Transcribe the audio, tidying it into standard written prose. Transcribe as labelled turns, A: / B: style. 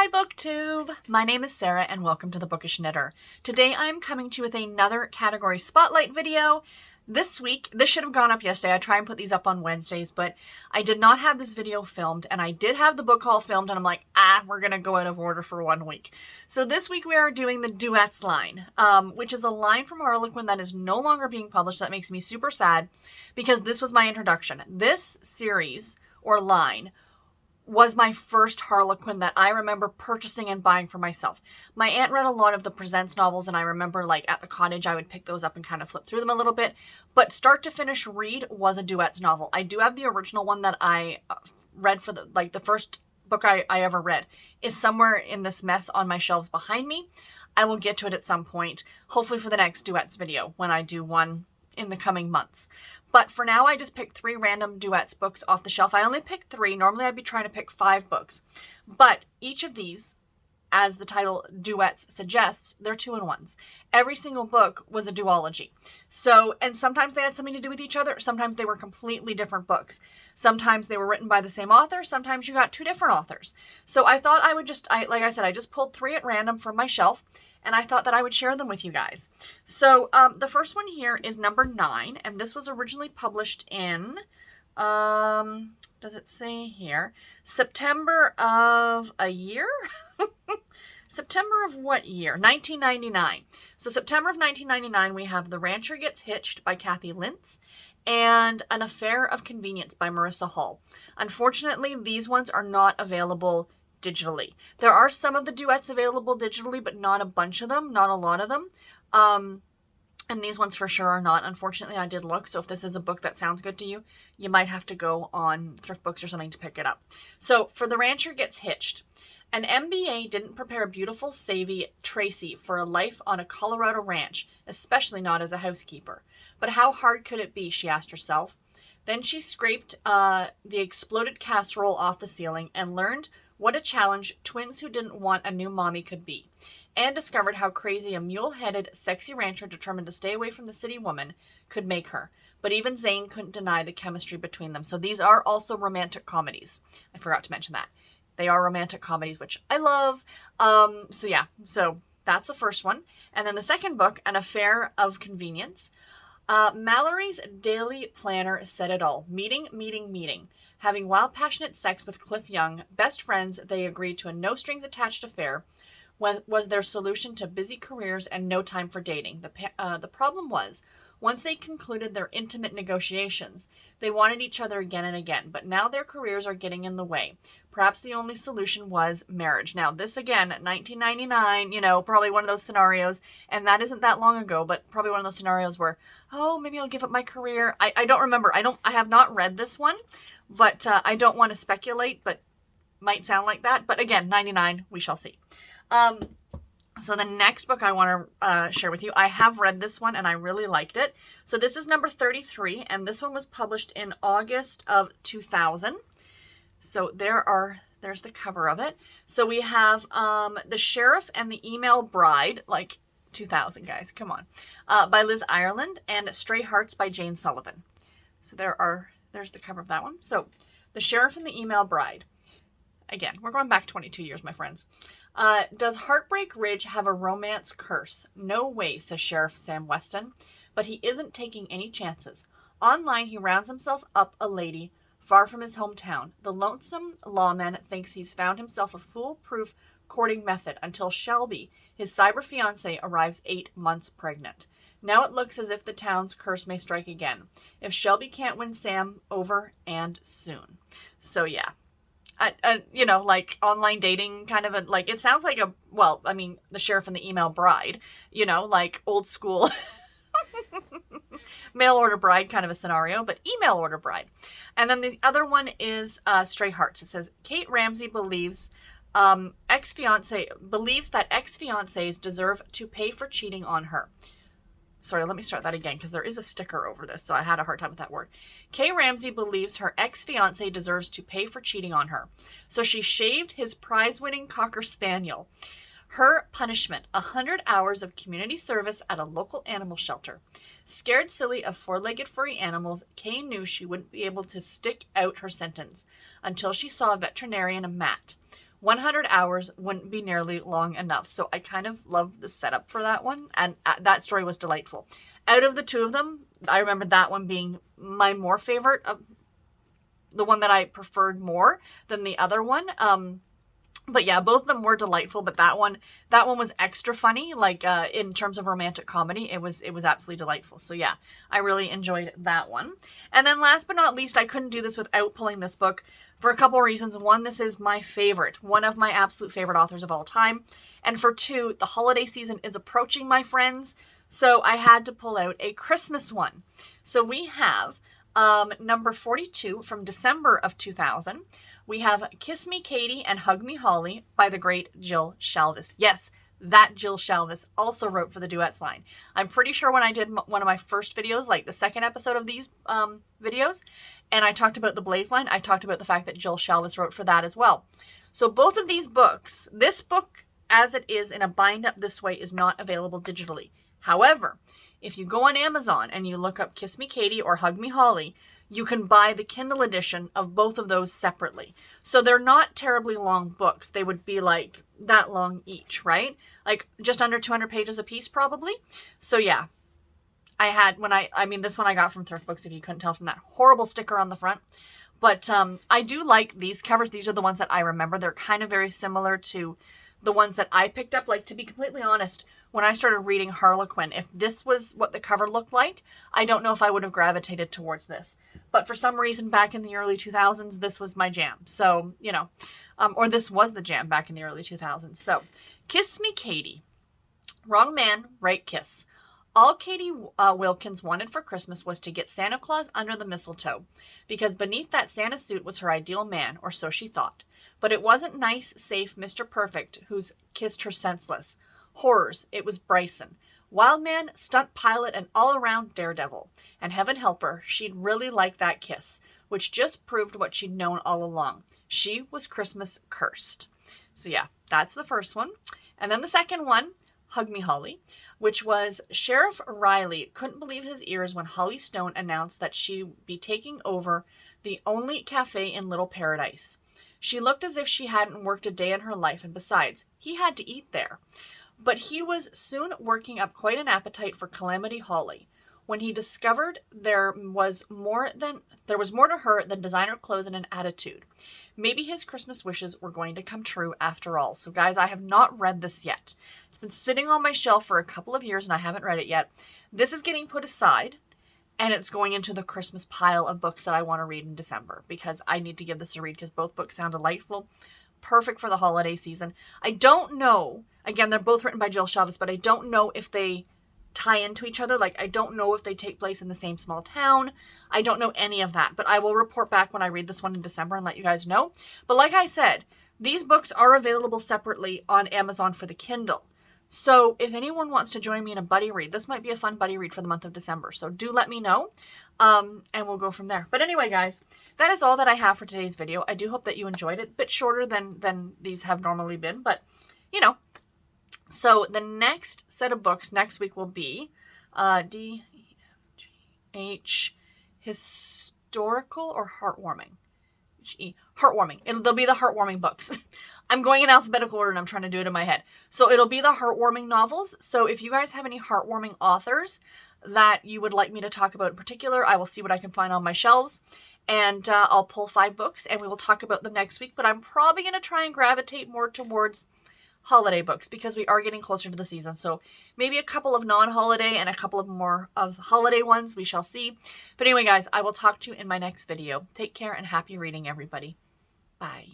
A: Hi BookTube! My name is Sarah and welcome to the Bookish Knitter. Today I am coming to you with another category spotlight video. This week, this should have gone up yesterday. I try and put these up on Wednesdays, but I did not have this video filmed, and I did have the book haul filmed, and I'm like, we're gonna go out of order for 1 week. So this week we are doing the Duets line, which is a line from Harlequin that is no longer being published. That makes me super sad, because this was my introduction. This series, or line, was my first Harlequin that I remember purchasing and buying for myself. My aunt read a lot of the Presents novels, and I remember, like, at the cottage I would pick those up and kind of flip through them a little bit. But start to finish read was a Duets novel. I do have the original one that I read for the first book I ever read is somewhere in this mess on my shelves behind me. I will get to it at some point, hopefully for the next Duets video when I do one in the coming months. But for now, I just picked 3 random Duets books off the shelf. I only picked 3. Normally, I'd be trying to pick 5 books. But each of these, as the title Duets suggests, they're 2-in-1s. Every single book was a duology. So, and sometimes they had something to do with each other. Sometimes they were completely different books. Sometimes they were written by the same author. Sometimes you got 2 different authors. So I thought I would like I said, I just pulled 3 at random from my shelf, and I thought that I would share them with you guys. So the first one here is number 9, and this was originally published in, does it say here? September of a year? September of what year? 1999. So September of 1999, we have The Rancher Gets Hitched by Cathie, Linz, and An Affair of Convenience by Marissa Hall. Unfortunately, these ones are not available digitally. There are some of the Duets available digitally, but not a bunch of them, not a lot of them. And these ones for sure are not. Unfortunately, I did look, so if this is a book that sounds good to you, you might have to go on Thrift Books or something to pick it up. So for The Rancher Gets Hitched, an MBA didn't prepare beautiful, savvy Tracy for a life on a Colorado ranch, especially not as a housekeeper. But how hard could it be, she asked herself. Then she scraped the exploded casserole off the ceiling and learned what a challenge twins who didn't want a new mommy could be, and discovered how crazy a mule-headed, sexy rancher determined to stay away from the city woman could make her. But even Zane couldn't deny the chemistry between them. So these are also romantic comedies. I forgot to mention that. They are romantic comedies, which I love. So yeah, so that's the first one. And then the second book, An Affair of Convenience. Mallory's daily planner said it all. Meeting, meeting, meeting. Having wild, passionate sex with Cliff Young, best friends, they agreed to a no-strings-attached affair was their solution to busy careers and no time for dating. The problem was, once they concluded their intimate negotiations, they wanted each other again and again, but now their careers are getting in the way. Perhaps the only solution was marriage. Now, this again, 1999, probably one of those scenarios, and that isn't that long ago, but probably one of those scenarios where, oh, maybe I'll give up my career. I don't remember. I have not read this one, but I don't want to speculate, but might sound like that. But again, 99, we shall see. So the next book I want to share with you, I have read this one and I really liked it. So this is number 33, and this one was published in August of 2000. So there's the cover of it. So we have The Sheriff and the Email Bride, like 2000, guys, come on, by Liz Ireland, and Stray Hearts by Jane Sullivan. So there's the cover of that one. So The Sheriff and the Email Bride. Again, we're going back 22 years, my friends. Does Heartbreak Ridge have a romance curse? No way, says Sheriff Sam Weston, but he isn't taking any chances. Online, he rounds himself up a lady far from his hometown. The lonesome lawman thinks he's found himself a foolproof courting method until Shelby, his cyber fiancée, arrives 8 months pregnant. Now it looks as if the town's curse may strike again, if Shelby can't win Sam over, and soon. So yeah. Like online dating kind of like, it sounds like The Sheriff and the Email Bride, like old school mail order bride kind of a scenario, but email order bride. And then the other one is Stray Hearts. It says, Kate Ramsey believes that ex-fiancés deserve to pay for cheating on her. Sorry, let me start that again because there is a sticker over this, so I had a hard time with that word. Kay Ramsey believes her ex-fiancé deserves to pay for cheating on her, so she shaved his prize-winning Cocker Spaniel. Her punishment, 100 hours of community service at a local animal shelter. Scared silly of four-legged furry animals, Kay knew she wouldn't be able to stick out her sentence until she saw veterinarian Matt. 100 hours wouldn't be nearly long enough. So I kind of loved the setup for that one, and that story was delightful. Out of the two of them, I remember that one being my more favorite, the one that I preferred more than the other one. But yeah, both of them were delightful, but that one was extra funny, like in terms of romantic comedy. It was absolutely delightful. So yeah, I really enjoyed that one. And then last but not least, I couldn't do this without pulling this book for a couple reasons. One, this is my favorite, one of my absolute favorite authors of all time. And for two, the holiday season is approaching, my friends. So I had to pull out a Christmas one. So we have number 42 from December of 2000. We have Kiss Me Cathie and Hug Me Holly by the great Jill Shalvis. Yes, that Jill Shalvis also wrote for the Duets line. I'm pretty sure when I did one of my first videos, like the second episode of these videos, and I talked about the Blaze line, I talked about the fact that Jill Shalvis wrote for that as well. So both of these books, this book as it is in a bind up this way is not available digitally. However, if you go on Amazon and you look up Kiss Me Cathie or Hug Me Holly, you can buy the Kindle edition of both of those separately. So they're not terribly long books. They would be like that long each, right? Like just under 200 pages a piece probably. So yeah, I had, this one I got from Thrift Books, if you couldn't tell from that horrible sticker on the front. But I do like these covers. These are the ones that I remember. They're kind of very similar to the ones that I picked up. Like, to be completely honest, when I started reading Harlequin, if this was what the cover looked like, I don't know if I would have gravitated towards this. But for some reason, back in the early 2000s, this was my jam. So, you know, or this was the jam back in the early 2000s. So, Kiss Me Cathie. Wrong man, right kiss. All Cathie Wilkins wanted for Christmas was to get Santa Claus under the mistletoe, because beneath that Santa suit was her ideal man, or so she thought. But it wasn't nice, safe Mr. Perfect who's kissed her senseless. Horrors, it was Bryson. Wild man, stunt pilot, and all-around daredevil. And heaven help her, she'd really like that kiss, which just proved what she'd known all along. She was Christmas cursed. So yeah, that's the first one. And then the second one, Hug Me Holly, which was Sheriff Riley couldn't believe his ears when Holly Stone announced that she'd be taking over the only cafe in Little Paradise. She looked as if she hadn't worked a day in her life, and besides, he had to eat there. But he was soon working up quite an appetite for Calamity Holly, when he discovered there was more to her than designer clothes and an attitude. Maybe his Christmas wishes were going to come true after all. So guys, I have not read this yet. It's been sitting on my shelf for a couple of years and I haven't read it yet. This is getting put aside and it's going into the Christmas pile of books that I want to read in December, because I need to give this a read, because both books sound delightful. Perfect for the holiday season. I don't know, again, they're both written by Jill Shalvis, but I don't know if they tie into each other. Like, I don't know if they take place in the same small town. I don't know any of that, but I will report back when I read this one in December and let you guys know. But like I said, these books are available separately on Amazon for the Kindle. So if anyone wants to join me in a buddy read, this might be a fun buddy read for the month of December. So do let me know, and we'll go from there. But anyway, guys, that is all that I have for today's video. I do hope that you enjoyed it. A bit shorter than these have normally been, but, you know. So the next set of books next week will be D-E-F-G-H, historical or heartwarming? Heartwarming. They'll be the heartwarming books. I'm going in alphabetical order and I'm trying to do it in my head. So it'll be the heartwarming novels. So if you guys have any heartwarming authors that you would like me to talk about in particular, I will see what I can find on my shelves. And I'll pull 5 books and we will talk about them next week. But I'm probably going to try and gravitate more towards holiday books, because we are getting closer to the season. So maybe a couple of non-holiday and a couple of more of holiday ones. We shall see. But anyway, guys, I will talk to you in my next video. Take care and happy reading, everybody. Bye.